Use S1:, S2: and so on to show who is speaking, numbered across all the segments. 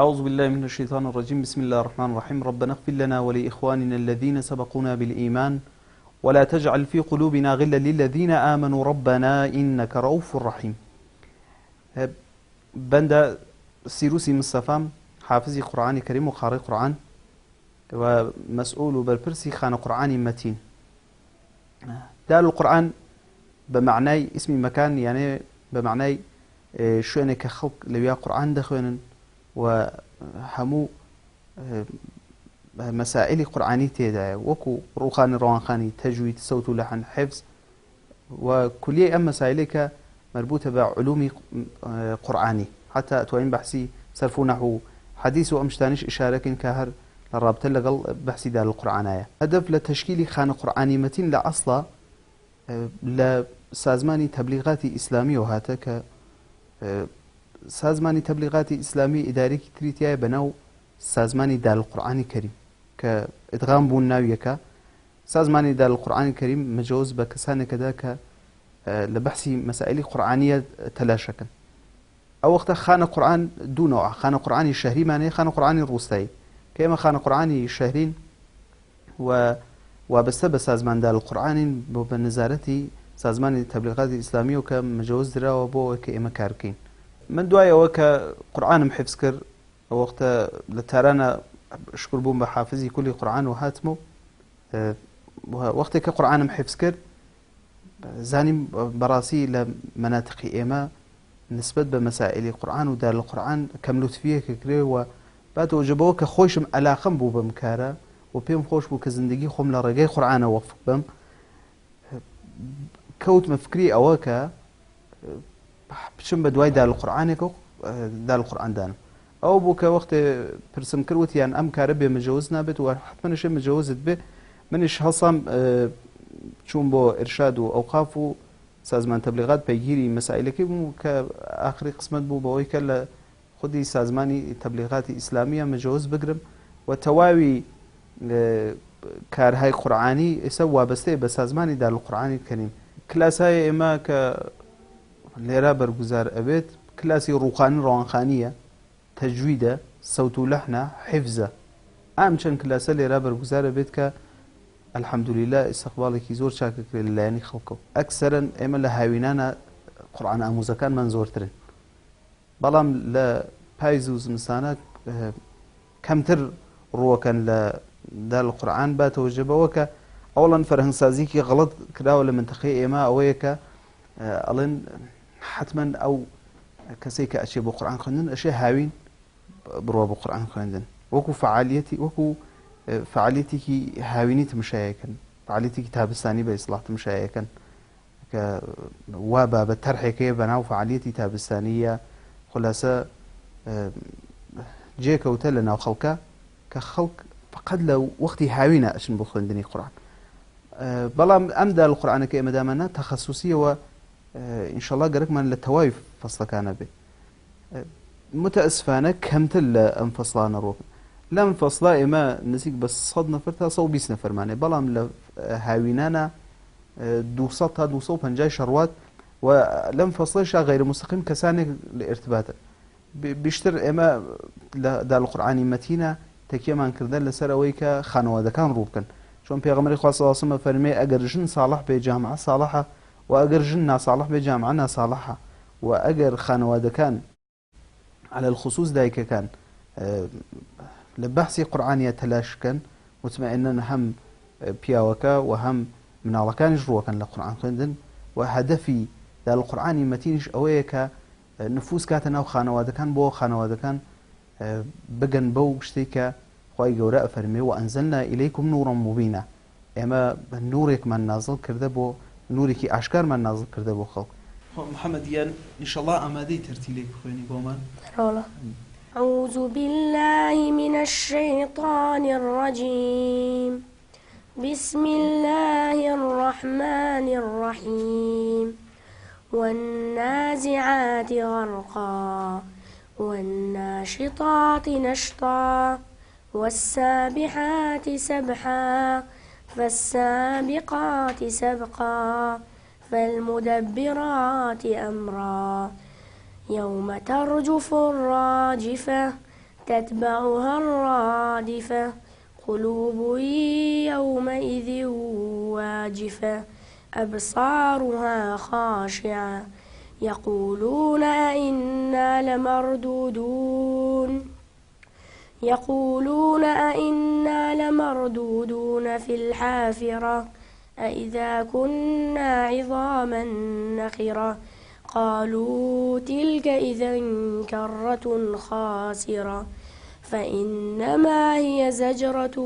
S1: أعوذ بالله من الشيطان الرجيم. بسم الله الرحمن الرحيم. ربنا اغفر لنا ولإخواننا الذين سبقونا بالإيمان ولا تجعل في قلوبنا غلا للذين آمنوا ربنا إنك رؤوف رحيم. بند سيروسي مصطفى حافظي قرآن كريم وقارئ قرآن ومسؤول بالبرسي خان قرآن متين. دال القرآن بمعنى اسم مكان، يعني بمعنى شو كخلق لويا قرآن دخوين وهمو مسائل قرآنية تيدا وكو روخان روانخاني تجويد صوت لحن حفظ وكلية مسائلك مربوطة بعلوم قرآني، حتى أتوين بحثي صرفوا نحو حديث وأمشتانش إشارة كهر للرابطة لقل بحثي دال القرآنية. هدف لتشكيل خان قرآني متين لأصلا لسازماني تبليغاتي إسلامي وهاتك سازماني تبليغاتي إسلامي إداري تريتيا بناو سازماني دال القرآن الكريم كإدغام بون ناوية سازماني دال القرآن الكريم مجوز بكسانة كذاك لبحثي مسائل قرآنية تلاشكا. أو وقت خان قرآن دو نوع، خان قرآني الشهري معناه خان قرآني الروستاي، كما خان قرآني الشهرين وبسبب سازمان دال القرآن بنزارتي سازمان تبليغات الإسلامية وكمجوز درا وبو كإما كاركين من دوايا وكا قرآن محفظ كر وقت لتارانا شكر بوم بحافظي كل قرآن وهاتمو وقت كقرآن محفظ كر زاني براسي لمناطق إما نسبة بمسائل القرآن ودار القرآن كملوت فيه ككري وبعد وجبوه كخوشم علاقم بو بمكارا وبيم خوش بو كزندگي خوم لرقاي قرآن وفق بم كوت مفكري أوكا بشم بدواي دار القرآن كو دار القرآن دانم أو بوك وقت برسم كروت يعني أم كاربي مجوزنا بت وحتما شيء مجوزت به منش حصم شون بو إرشاد وأوقاف سازمان تبليغات بيجيري مسائلك مو كآخر قسمت بو بوي كلا خدي سازماني تبليغات إسلامية مجوز بقرم وتواوي كار هاي قرآني يسوى بسازماني دار القرآن الكريم. كلاس هاي إما ك ليرا برگزار أبيت كلاسي روخاني روانخانية تجويده صوت لحنه حفظه أمشان كلاسة ليرا برگزار أبيت ك الحمد لله استقبالك زور شاكك لله يعني خلقه أكثرا إما لهاوينانا قرآن آموزكان منزور ترين بلام لا بايزوز مسانا كمتر روكان لدال القرآن باتوجبه وكا أولا فرهن سازيكي غلط كدا ولا منطقي إما أويكا ألين حتما أو كسيك أشياء بالقرآن خندن أشياء هاوين بروا بالقرآن خندن وكو فعاليتي هاويني تمشايكن فعاليتي تابستاني بإصلاح تمشايكن وابا بالترحيكية بناو فعاليتي تابستانية خلاصة جيكا وتلنا وخلقا كخلق فقد لو وقتي هاوينا أشن بخندني القرآن بلام أمدى القرآن كإما دامنا تخصصية و إن شاء الله قرق من للتوايف فصل كان به متأسفانة كمتل أنفصلانا روك لم فصلا إما نسيك بس صد نفرتها صو 20 نفر معنى بلام هاوينانا 250 شروات ولم فصلش غير مستقيم كسانك لارتباطه بيشتر إما دار القرآن متينة تكيما كردن لسرويك خانواده كان روبكن شون بيغمري خاص صلى فرمي أجر جن صالح بجامعة صالحة وأجر جنة صالح بجامعنا صالحة وأجر خانواده كان على الخصوص دايك كان لبحثي قرآنية تلاش كان مطمئنا هم بياوكا وهم من الله كان يجروا كان للقرآن خندن وهدفي ذا القرآن متينش أويك نفوس كاتنا وخانواده كان بو خانواده كان بجن بو شتيكا خواي جوراء فرمي وأنزلنا إليكم نورا مبينا إما نورك من نازل كرده بو نورك أشكار من نازل كرده بو خلق محمد يان إن شاء الله أمادي ترتيلك خويني قومان
S2: رولا أعوذ بالله من الشيطان الرجيم بسم الله الرحمن الرحيم والنازعات غرقا والناشطات نشطا والسابحات سبحا فالسابقات سبقا فالمدبرات أمرا يوم ترجف الراجفة تتبعها الرادفة قلوب يومئذ واجفة أبصارها خاشعة يقولون أئنا لمردودون في الحافرة أئذا كنا عظاما نخرة قالوا تلك إذا كرة خاسرة فإنما هي زجرة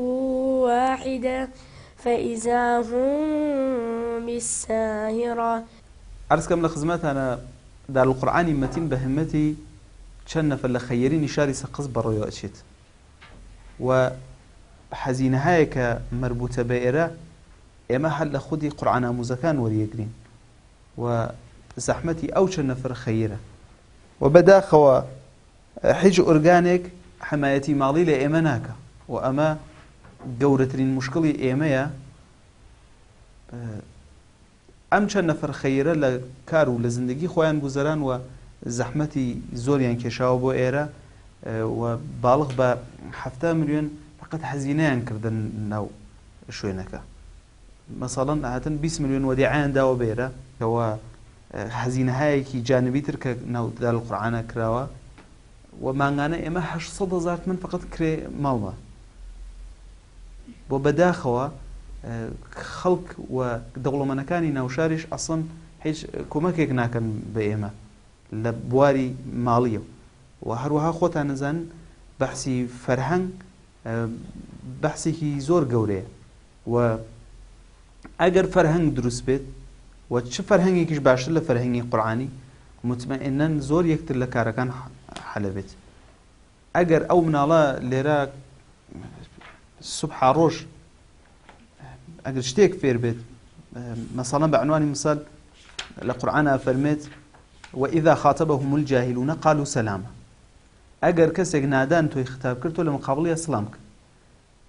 S2: واحدة فإذا هم بالساهرة.
S1: أرسكم لخزمات أنا دار القرآن متين بهمتي كان فل خيرين شاري سقز بريو أشيت وحزينة هايك مربوطة بإيرا إما حل خدي قرآن مزكان وريقرين وزحمتي أو كان فر خيرة وبدا خوا حج أورجانيك حمايتي مالي لإيماناك وأما جورترين مشكلة إيمايا ئەم چەند نەفەر خەیرە لە کار و لە زندگی خۆیان گوزەران و زەحمەتی زۆریان کێشاوە بۆ ئێرە و باڵغ بە 7 ملیۆن فقط حەزینەیان کردن ناو شوێنەکە مەسەڵەن هاتن 20 ملیۆن وەدیعیان داوە بێرە کەوە حەزینەهایەکی جانبی تر کە ناو دار القورئانە کراوە و مانگانە ئێمە 800,000 من فقط کرێ ماڵمە بۆ بەداخەوە خەڵک و دەوڵەمەندەکانی ناوشاریش ئەسڵن هیچ کۆمەکێک ناکەن بە ئێمە لە بواری ماڵیە و هەروەها خۆتان نەزانن بەحسی فەرهەنگ بەحسێکی زۆر گەورەیە و ئەگەر فەرهەنگ دروست بێت و چ فەرهەنگێکیش باشتر لە فەرهەنگی قورئانی مطمئنەن زۆر یەکتر لە کارەکان حەلە بێت ئەگەر ئەو مناڵە لێرە سوبحا ڕۆژ ئەگەر شتێک فێر بێت مەسەڵەن بە عنوانی مثال لە قورئانە فەرمێت وإذا خاطبهم الجاهلون قالوا سلاما ئەگەر کەسێک نادان تۆی خطاب کرد تۆ لە مقابڵی سلام کرد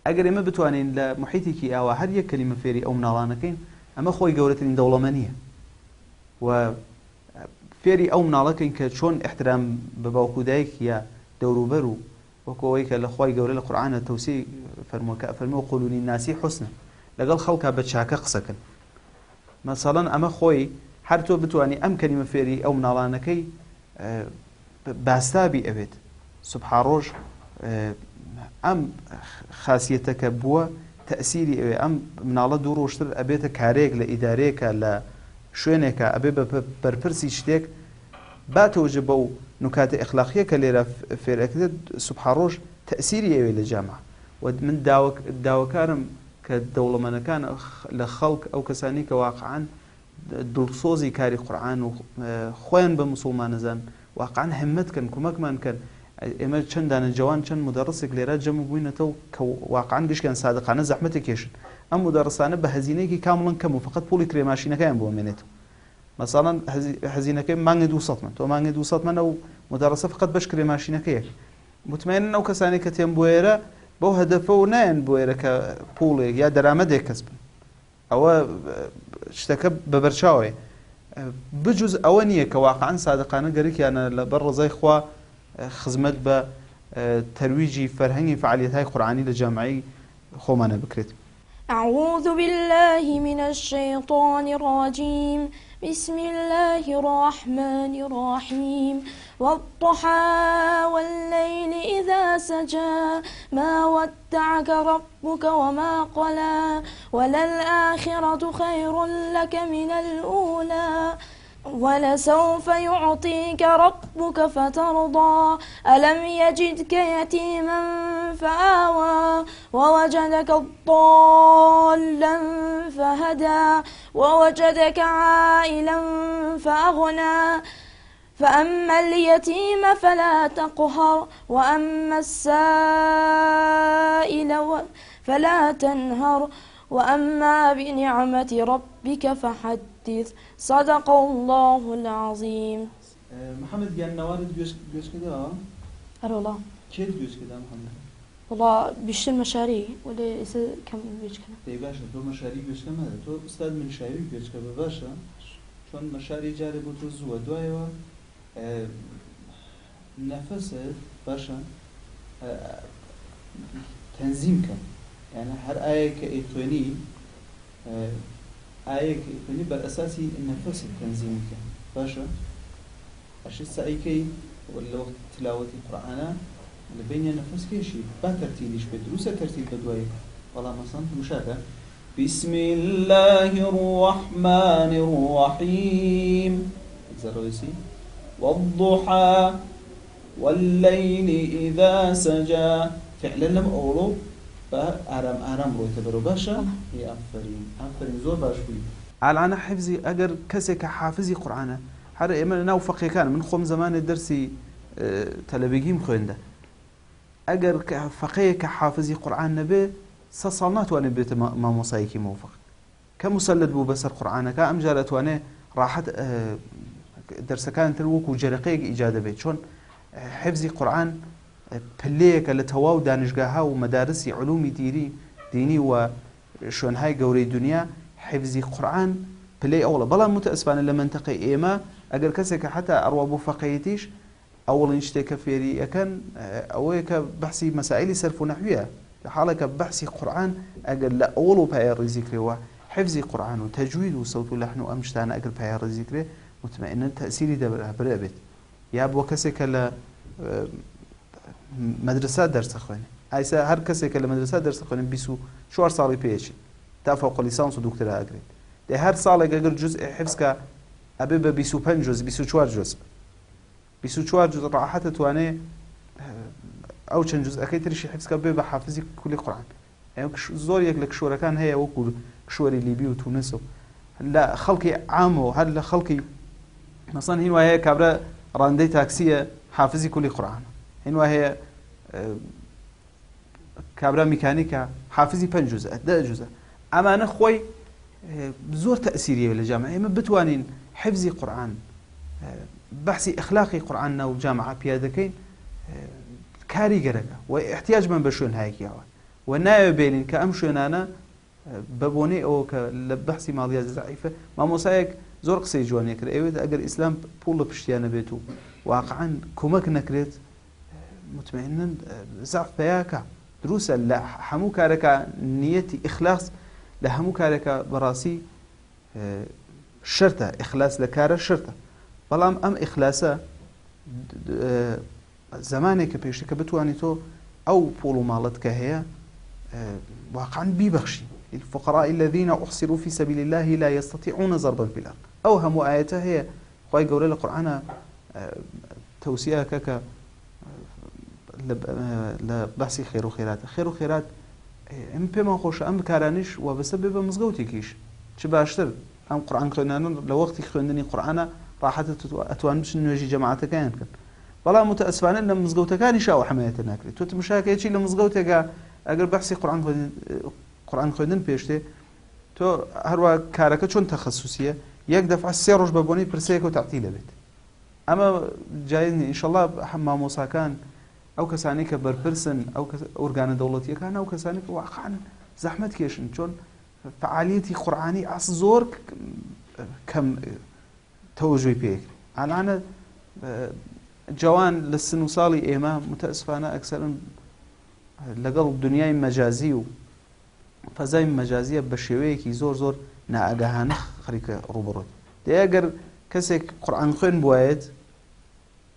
S1: ئەگەر ئێمە بتوانین لە محیتێکی ئاوا هەر یەک کەلیمە فێری ئەو مناڵانەکەین ئەمە خۆی گەورەترین دەوڵەمەندیە و فێری ئەو مناڵەکەین کە چۆن احترام بە باوکو دایک یا دەوروبەر و وەکو ئەوەی کە لە خۆی گەورە لە قورئانە تەوسیع فەرمووە کە فەرمووە قولوا للناس حسنا لەگەڵ خەڵکا بە چاکە قسەکەن مەسەڵەن ئەمە خۆی هەر تۆ بتوانی ئەم کەلیمە فێری ئەو مناڵانەکەی باستابی ئەوێت سوبحا ڕۆژ ئەم خاسیەتەکە بووە تەئسیری ئەوێ ئەم مناڵە دوو ڕۆژتر ئەبێتە کارێک لە ئیدارەیەکە لە شوێنێکە ئەبێ بە بەرپرسی شتێک باتەوەجە بەو نکاتە ئەخلاقیە کە لێرە فێرەکرێت سوبحا ڕۆژ تەئسیری ئەوێ لە جامع و من داواکارم کە دەوڵەمەندەکان لە خەڵک ئەو کەسانی کە واقعاً دڵسۆزی کاری قورئان و خۆیان بە موسڵمانەزان واقعاً هەمەتکەن کۆمەکمان کەن ئێمە چەند دانەجەوان چەند مدەڕسێک لێرە جەم بووینەتەوە کە واقعاً گشتیان سادقانە زەحمەتێک کێشن ئەم مدەڕسانە بە هەزینەیەکی کامڵەن کەم و فقط پوڵی کرێماشینەکەیان بۆ مێنێتەوە مەسەڵەن هەزینەکەی مانگی 200 من تۆ مانگی 200 من ئەو مدەڕسە فقط بەش کرێماشینەکەیەک مطمئنن ئەو کەسانی کە تێن بۆ ئێرە بەو هەدەفەوە نایەن بۆ ئێرە کە پوڵێک یا دەرامەدێک کەس بن ئەوە شتەکە بەبەرچاوێ بجوز ئەوە نییە کە واقعاً سادقانە گەرەکیانە لە بەر ڕزای خوا خزمەت بە تەرویجی فەرهەنگی فعالیەت‌های قورئانی لە جامعەی خۆمانە بکرێت.
S2: أعوذ بالله من الشيطان الرجيم بسم الله الرحمن الرحيم والضحى والليل إذا سجى ما ودعك ربك وما قلى وللآخرة خير لك من الأولى ولسوف يعطيك ربك فترضى ألم يجدك يتيما فآوى ووجدك ضالا فهدى ووجدك عائلا فأغنى فأما اليتيم فلا تقهر وأما السائل فلا تنهر وأما بنعمة ربك فحدث صدق الله العظيم.
S1: محمد گیان نوارد گوش کده؟
S2: أره والله.
S1: چه گوش کده محمد؟
S2: والله بيشتري مشاريع ولا إذا كم گوش کنه؟
S1: باشا تو مشاريع گوش کنه تو استاد من شاعری گوش کنه باشا چون مشاريع جاری بود تو زود دوایه نفسه باشا تنظيم كان يعني هر آية كإيقوني آية كإيقوني بالأساسي النفس التنظيم كان باشا أشي السعيكي ولا وقت تلاوة القرآن لبين نفس كيشي با ترتيلش بدروسة ترتيل بدوي والله مثلا مشاهدة بسم الله الرحمن الرحيم زروسي والضحى والليل إذا سجى فعلا لم أولو أرام روي تبرو باشا هي أفرين زور باش بي على أنا حفظي أجر كسك حافظي قرآن هذا إما ناو فقيه كان من خم زمان الدرسي تلبيجيم خوينده أجر فقيه كحافظي قرآن نبي سصالنات وأنا بيت ما مصايكي موفق كمسلد بو بسر قرآن كأم جالت وأنا راحت درس كانت الوك وجرقيق إجادة بيت شون حفظي قرآن بليك لتواو دانشجاها ومدارسي علومي ديني وشون هاي قوري الدنيا حفظي قرآن بلي أولا بلا متأسفان لما انتقي إيما أجر كسك حتى أروابو فقيتيش أول نشتك فيري كان أويك بحثي مسائل صرف نحوية لحالك بحثي قرآن أجر لا أولو بهاي ذكره حفظي قرآن وتجويد وصوت لحن وأمشتان أجر بهاي ذكره مطمئن تأثيري ده برابط يا أبو كسك ل مدرسات درس خواني أيسا هر كسك ل مدرسات درس خواني بيسو شوار صالي بيشي تفوق ليسانس ودكتوراه أجريد ده هر صالة أجر جزء حفظك أبي بيسو 5 جزء بيسو 4 جزء بيسو 4 جزء راحت تواني أو چند جزء أكيد تريشي حفظك أبي بحافظي كل قرآن يعني زور يكلك شورا كان هي وكل شوري ليبي وتونس لا خلقي عامو هل خلقي مثلا هنا وهي كابرا راندي تاكسية حافظي كل قرآن هنا وهي كابرا ميكانيكا حافظي 5 جزء 10 جزء أما أنا خوي زور تأثيرية للجامعة ما بتوانين حفظي قرآن بحثي إخلاقي قرآننا وجامعة بيادكين كاري جرقة واحتياج من بشون هاي كياوا والنايب بينين كأمشون أنا ببوني أو كلبحثي ماضيات ضعيفة ما مسايك زور قصي جواني كر أيوة أجر إسلام بوله بشتيانا بيتو واقعا كومك نكريت مطمئنا زعف بياكا دروسا لا حمو كاركا نيتي إخلاص لهمو كاركا براسي شرطة إخلاص لكار الشرطة بلام أم إخلاصا زمانك بيشتي كبتواني تو أو بولو مالتك هي واقعا بيبخشي الفقراء الذين أحصروا في سبيل الله لا يستطيعون ضربا في الأرض أوهم آياتها هي خواهي قولي القرآن توسيا كاكا لبحثي خير وخيرات ام بما خوش ام بكارانيش وبسبب مزقوتي كيش شباشتر ام قرآن خوينانا لوقتي خويندني قرآن راحت اتوان باش نواجي جماعتها كان والله متأسفان ان مزقوتها كان شاو حمايتها ناكري توت مشاكل شي لمزقوتها اگر بحثي قرآن خويندن بيشتي تو هروا كاركه چون تخصصيه يك دفع السيروج ببوني برسيك وتعطيله بيت اما جايين ان شاء الله حمام موسى كان او كساني كبربرسن او اورغان دولتي كان او كساني واقعا زحمت كيشن چون فعاليتي قرآني عصزور كم توجهي بيك انا جوان للسن وصالي ايما متاسفانا اكثر لقلب دنياي مجازي فزاي مجازيه بشويكي زور ناقهانه خريك روبرو دي اگر كسك قرآن خوين بوايد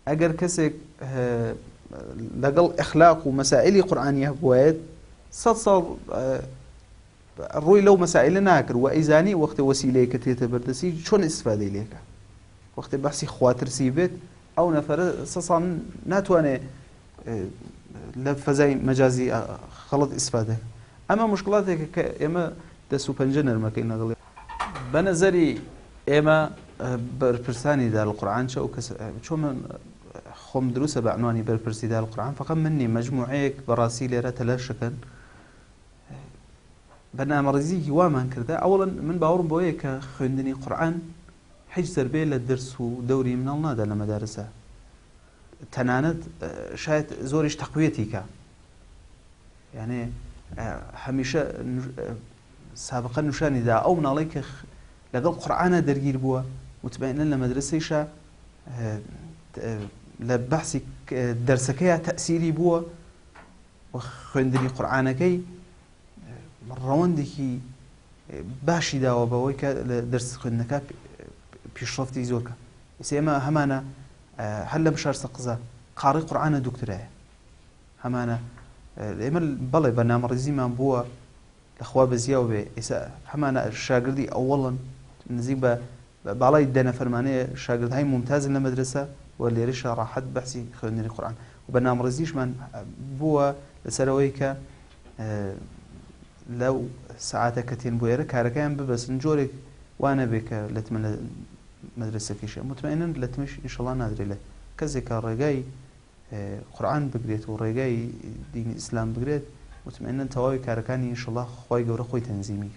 S1: اگر كسك لقل اخلاق ومسائل قرآنيه بوايد صل الروي لو مسائل ناكر وايزاني وقت وسيله كتيت بردسي شلون استفاده ليك وقت بحثي خواتر سيبت او نفر صصا ناتواني لفزاي مجازي خلط استفاده اما مشكلاتك اما دسو بنجنر ما كاين غلي بنظري اما بربرساني دار القرآن شو من خم دروسه بعنواني بربرسي دار القرآن فقط مني مجموعيك براسي ليره تلاشكن بنا مرزي وامان كذا اولا من باور بويك خوندني قرآن حج تربيه للدرس ودوري من الله ده لمدارسه تناند شايت زورش تقويتك يعني هميشه سابقا نشاني دا او من عليك لقل قرآن درجير بوا متبين لنا مدرسة شا لبحثي درسكيا تأثيري بوا و خوێندنی قورآانەکەی ڕەوەندێکی باشی داوە بەوەی کە لە دەرس خوێندنەکە پیشڕەفتی زۆرکە ئێمە هەمانە هەر لەم شارسە قزە قاڕی قورآانە دوکترایە هەمانە ئێمە بەڵێ بەنامەڕێزیمان بووە لەخوا بەزیاو بێ ئێستا هەمانە شاگردی ئەوڵن نزیک بە باڵای دەنە فەرمانەیە شاگردهای ممتازن لە مەدرسە و لێرەشە ڕاحەت بەحسی خوێندنی قورآن و بەنامەڕێزیشمان بووە لەسەرەوەی کە لەو سعاتە کە تێن بۆ ئێرە کارەکەیان ببەسن جۆرێک وانە بێ کە لەتمە لە مەدرسەکەیشە مطمئنن لە تمش ئینشەڵا نادرێت لە کەسێکە ڕێگای قورآن بگرێت و ڕێگای دینی ئیسلام بگرێت مطمئنن تەواوی کارەکانی ئینشەڵا خی گەورە خۆی تەنزیمی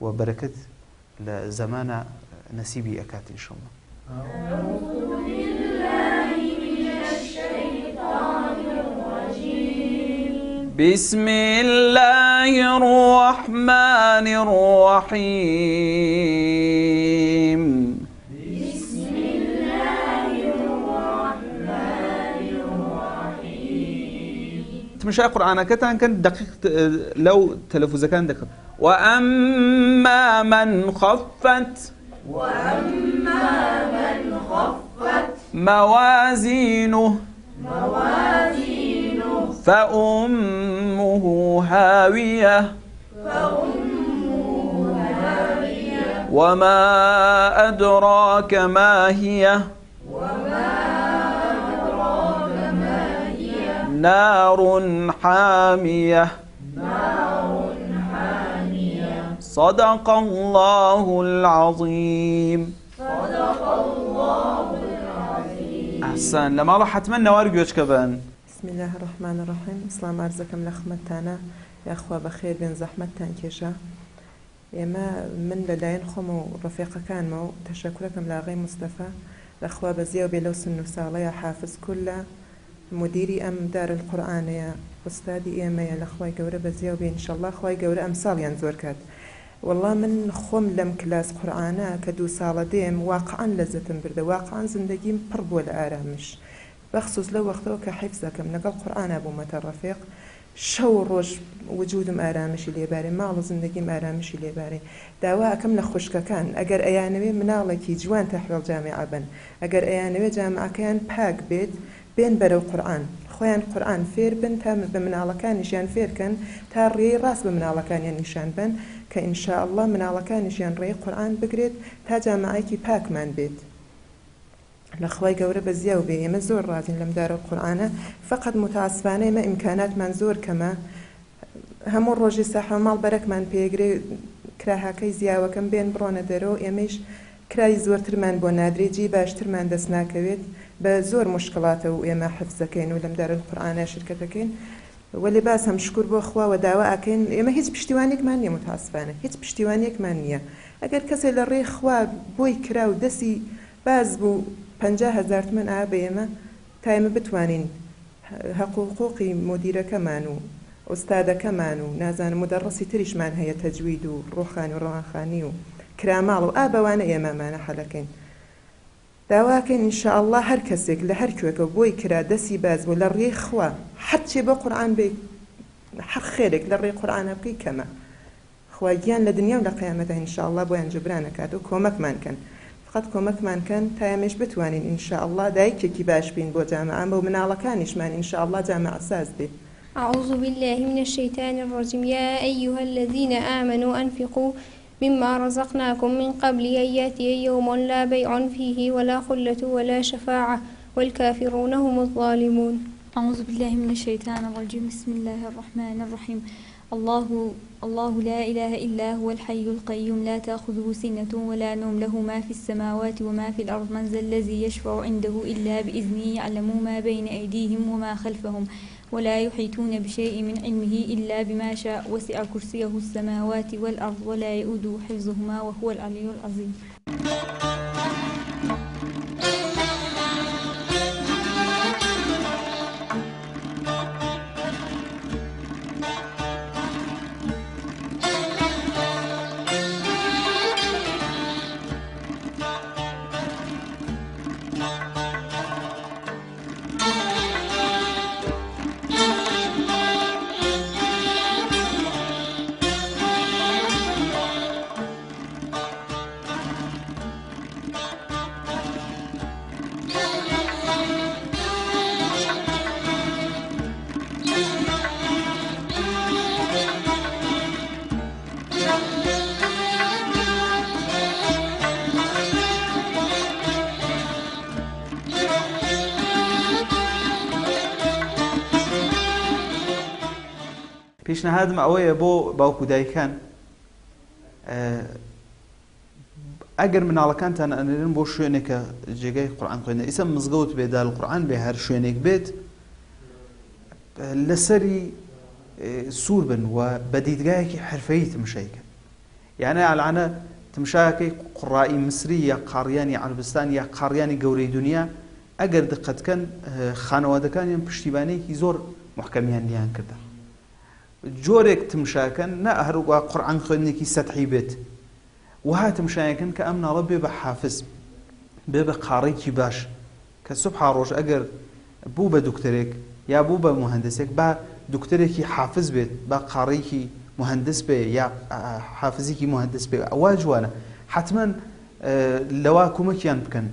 S1: و بەرەکەت لە زەمانە نەسیبی ئەکات ئینشەڵا.
S3: بسم الله الرحمن الرحيم
S4: بسم الله الرحمن الرحيم
S3: تمشي قرآن كتان كان دقيق لو تلفز كان دقيق وأما من خفت موازينه فأمه هاوية وما أدراك ما هي نار حامية صدق الله العظيم. أحسن لما راح أتمنى وارجوش كمان.
S5: بسم الله الرحمن الرحيم. اسلام عرضكم لخمتانا يا اخوة بخير بين زحمتان كيشا يما من لدين خمو رفيقة كان مو تشكركم لاغي مصطفى الاخوة بزيو بلو سنو سالة يا حافظ كله مديري ام دار القرآن يا استاذي ايما يا الاخوة قورة بزيو بي ان شاء الله اخوة قورة امثال ينزور كات والله من خم لم كلاس قرآنا كدو سالة ديم واقعا لذة برده واقعا زندگي برب ولا آرامش بخصوص لو وقتو كحفظكم لقى القرآن أبو متى الرفيق شو روج وجودم آرامشي ليباري ماڵ زندگیم آرامشي ليباري داواكم لخوشك كان أجر أيانوي مناڵێکی جوان تحويل جامعة بن أجر أيانوي جامعة كان باك بيت بين برو قرآن خوان قرآن فير بن تا بمناڵەکان نشان فير كان تا ڕێی ڕاست بمناڵەکان نشان بن كإن شاء الله مناڵەکان نشان ڕێی قرآن بگرێت تا جامعەیەکی پاکمان بێت. لخوای گەورە بەزیاو بێ ئێمە زۆر ڕازین لەم دارە قورئانە فقط متاسفانە ئێمە ئیمکاناتمان زۆر کەمە هەموو ڕۆژی سەحە ماڵ بەرەکمان پێگرێ کراهاکەی زیاوەکەم بێن بڕۆنە دەرەوە ئێمەش کرای زۆرترمان بۆ نادرێجی باشترمان دەست ناکەوێت بە زۆر مشکلاتە و ئێمە حفزەکەین و لەم دارە قورئانە شرکەتەکەین ولی باس هەم شکر بۆ خوا و داوا ئەکەین ئێمە هیچ پشتیوانێکمان نییە متاسفانە هیچ پشتیوانێکمان نییە ئەگەر کەسێک لە ڕێی خوا بۆی کرا و دەستی باز بوو 50,000 تمن ئابێمە تا ئێمە بتوانین حقوقی مدیرەکەمان و ئوستادەکەمان و نازانم مدەڕەسی تریشمان هەیە تەجوید و ڕۆخانی و ڕەوانخانی و کراماڵ و ئابەوانە ئێمەمانە حەلەکەین داواکەین ئینشاءالله هەر کەسێک لە هەر کوێکە بۆی کرا دەسی باز بوو لە ڕێی خوا حەرچێ بە قورئان بێ هەر خێرێک لە ڕێی قورئانە بکەی کەمە خوا گیان لە دنیا و لە قیامەتە ئینشاءالله بۆیان جبران ئەکات و کۆمەکمان کەن فقط کۆمەکمان کەن تا ئێمەش بتوانین ئینشاءالله دایکێکی باش بین بۆ جامعەم بۆ مناڵەکانیشمان ئینشاءالله جامعە ساز بێ.
S6: أعوذ بالله من الشيطان الرجيم يا أيها الذين آمنوا أنفقوا مما رزقناكم من قبل أن يأتي يوم لا بيع فيه ولا خلة ولا شفاعة والكافرون هم الظالمون.
S7: أعوذ بالله من الشيطان الرجيم بسم الله الرحمن الرحيم الله لا إله إلا هو الحي القيوم لا تأخذه سنة ولا نوم له ما في السماوات وما في الأرض من ذا الذي يشفع عنده إلا بإذنه يعلم ما بين أيديهم وما خلفهم ولا يحيطون بشيء من علمه إلا بما شاء وسع كرسيه السماوات والأرض ولا يؤوده حفظهما وهو العلي العظيم.
S3: پیشنهادم ئەوەیە بۆ باوکو دایکان ئەگەر مناڵەکانتان ئەنێرن بۆ شوێنێکە جێگای قورئان خوێندن ئیسە مزگەوت بێ دار القورئان بێ هەر شوێنێک بێت لەسەری سوور بن و بە دیدگایەکی حرفەیی تمشایکە یعنی ئالانە تمشایەکەی قوڕائی مسری یا قاڕیانی عەربستان یا قاڕیانی گەورەی دنیا ئەگەر دقەتکەن خانەوادەکانیان پشتیبانەیەکی زۆر محکەمیان لیان کردە جۆرێک تمشاکەن نە هەروە قورئان خوێندنێکی سەتحی بێت وها تمشایەکەن کە ئەم ناڵە بێ بە حافز بێ بە قاڕێکی باش کە سوبحا ڕۆژ ئەگەر بوو بە دوکتەرێک یا بوو بە مهندسێک با دوکتەرێکی حافز بێت با قاڕێکی مهندس بێ یا حافزێکی مهندس بێ ئەوا جوانە حتمما لەوا کۆمەکیان بکەن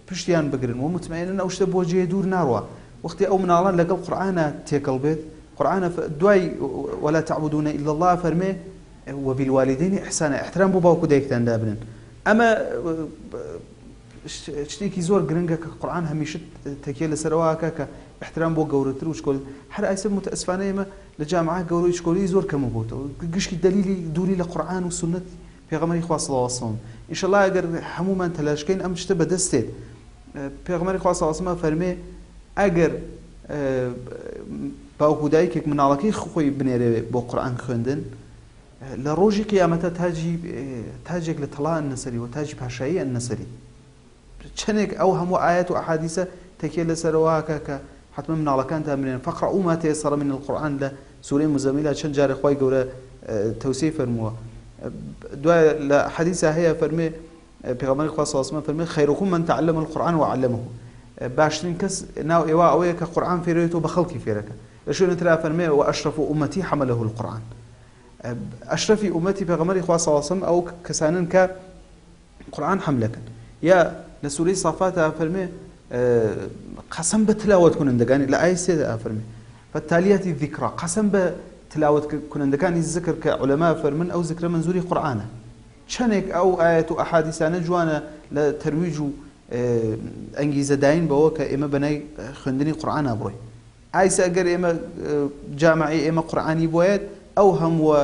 S3: پشتیان بگرن و مطمئنن ئەو شتە بۆ جێ دوور ناڕوە وەختی ئەو مناڵان لەگەڵ قورئانە تێکەڵ بێت قورئانە دوای ولا تعبدون الا الله فەرمێ وبالوالدين إحسانا احترام بۆ باوکو دایکتان دابنن ئەمە شتێکی زۆر گرنگە کە قورئان هەمیشە تەکیە لەسەرەوەکە کە احترام بۆ گەورەتر و شکۆل هەر ئایسە متەئسفانە ئێمە لە جامعە گەورەی شکۆلی زۆر کەمە بۆتەوە گشتی دلیلی دووری لە قورئان و سنت پێغەمبەری خوا صلی الله علیه و سلم ئینشاءالله ئەگەر هەمومان تەلاشکەین ئەم شتە بەدەستێت پێغەمبەری خوا صلی الله علیه و سلم فەرمێ ئەگەر باوکو دایکێک مناڵەکەی خۆی بنێرێ بۆ قورئان خوێندن لە ڕۆژی قیامەتە تاجێک لە تەڵا ئەنەسەری و تاجی پاشایی ئەنەسەری چەندێک ئەو هەموو ئاەت و ئەحادیثە تەکیە لەسەرەوەکە کە حتما مناڵەکانتان بنێن فەقرەئوا ما تەیەسەڕ من القورئان لە سوورەی مزەممیلە چەند جارێ خوای گەورە تەوسیع فەرمووە دوای لە حەدیثە هەیە فەرمێ پێغەمبەری خوا صلی الله علیه و سلم فەرمێ خەیرکم من تعلم القورئان وعلمه باشترین کەس ناو ئێوە ئەوەیە کە قورئان فێرێتەوە بە خەڵکی فێرەکە لە شوێنە ترا فەرمێ وأشرف أمتي حمله القورئان ئەشرەفی ئومەتی پێغەمبەری خوا صلی الله علیه و سلم ئەو کەسانن کە قورئان حەملەکەن یا لە سوورەی صافاتە فەرمێ قەسەم بە تلاوەت کنندەکانی لە ئایە سێدا فەرمێ فالتاليات ذکرا قەسەم بە تلاوەت کنندەکانی ذکر کە عولەما فەرمن ئەو ذکرە منزوری قورئانە چەندێک ئەو ئاەت و ئەحادیثانە جوانە لە تەرویج و ئەنگیزەداین بەوە کە ئێمە بەنای خوێندنی قورئانە بڕۆین ئایسا ئەگەر ئێمە جامعی ئێمە قورئانی بۆیێت ئەو هەمووە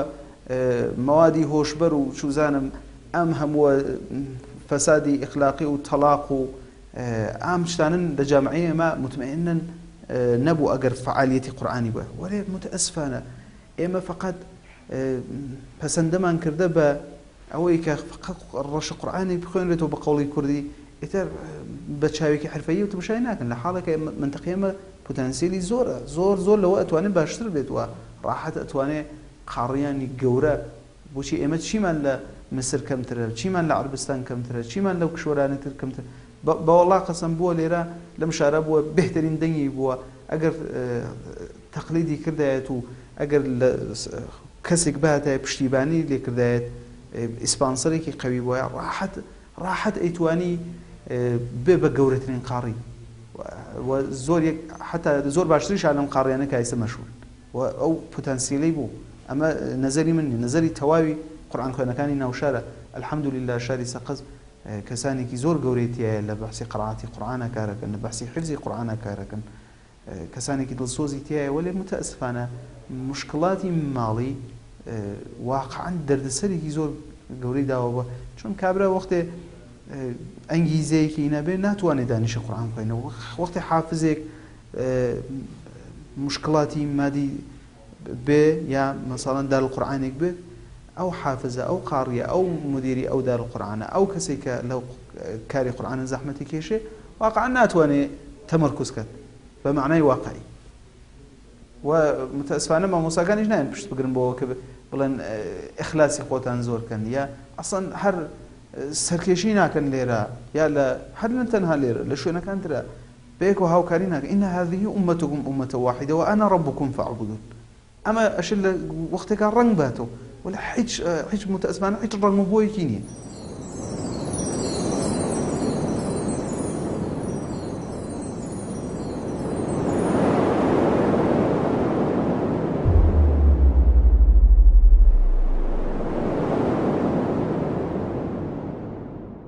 S3: مەوادی هۆشبەر و چوزانم ئەم هەمووە فەسادی ئیخلاقی و تەلاق و ئام شتانن لە جامعی ئێمە مطمئنن نەبوو ئەگەر فعالیەتی قورئانی بووە وەرێ متەئسفانە ئێمە فقط پەسەندەمان کردە بە ئەوەی کە ڕەشە قورئانی بخوێنرێتەوە بە قەوڵی کوردی ئیتر بە چاوێکی حرفەیی و تماشای ناکەن لە حاڵێکە منتەقەی ئێمە پۆتەنسیێلی زۆرە زۆر لەوە ئەتوانێت باشتر بێت وە ڕاحەت ئەتوانێت قاڕیانی گەورە بۆچی ئێمە چیمان لە مسر کەمترە چیمان لە عەربستان کەمترە چیمان لەو کشوەرانی تر کەمتر بەوەڵا قەسەم بووە لێرە لەم شارە بووە بهترین دەنگی بووە ئەگەر تەقلیدی کردایەت و ئەگەر لە کەسێک بهاتایە پشتیبانی لێ کردایەت ئیسپانسەرێکی قەوی بووە ڕاحەت ئەیتوانی بێ بە گەورەترین قاڕی حتا زۆر باشتریشان لەم قاڕیانە کە ئایسە مەشهور ئەو پۆتەنسیلەی بوو ئەمە نەزەری من نەزەری تەواوی قورئان خوێنەکانی ناوشارە الحەمدولله شاری سەقەز کەسانێکی زۆر گەورەی تایە لە بەحسی قرائەتی قورئانە کارەکەن لە بەحسی حفزی قورئانە کارەکەن کەسانێکی دڵسۆزی تایە وەلێ متەئسفانە مشکڵاتی ماڵی واقعا دەردسەرێکی زۆر گەورەی داوە بە چون کابرا وەختێ ئەنگیزەیەکی نەبێ ناتوانێت دانیشە قورئان بخوێنەوە وەختی حافزێک مشکڵاتی مادی بێ یا مەسەڵەن دار القورئانێک بێت ئەو حافزە ئەو قاڕیە ئەو مدیری ئەو دار القورئانە ئەو کەسێک کە لەو کاری قورئانە زەحمەتی کێشێ واقعا ناتوانێت تەمەرکوز کات بە معنای واقعی و متەئسفانە مامۆستاکانیش نایەن پشت بگرن بۆەوە کە بڵێن ئیخلاسی خۆتان زۆرکەن یا ئەسڵەن هەر سەرکێشی ناکەن لێرە یا لە هەر نە تەنها لێرە لە شوێنەکان ترە بەیەکەوە هاوکاری ناکەن ئین هذه ئومەتکم ئومەتە واحیدە وأنا ربکم فاعبدون ئەمە ئەشل لە وەختێکا ڕەنگ باتەوە ولا هیچ متەئسفانە هیچ ڕەنگ و بۆیەکی نییە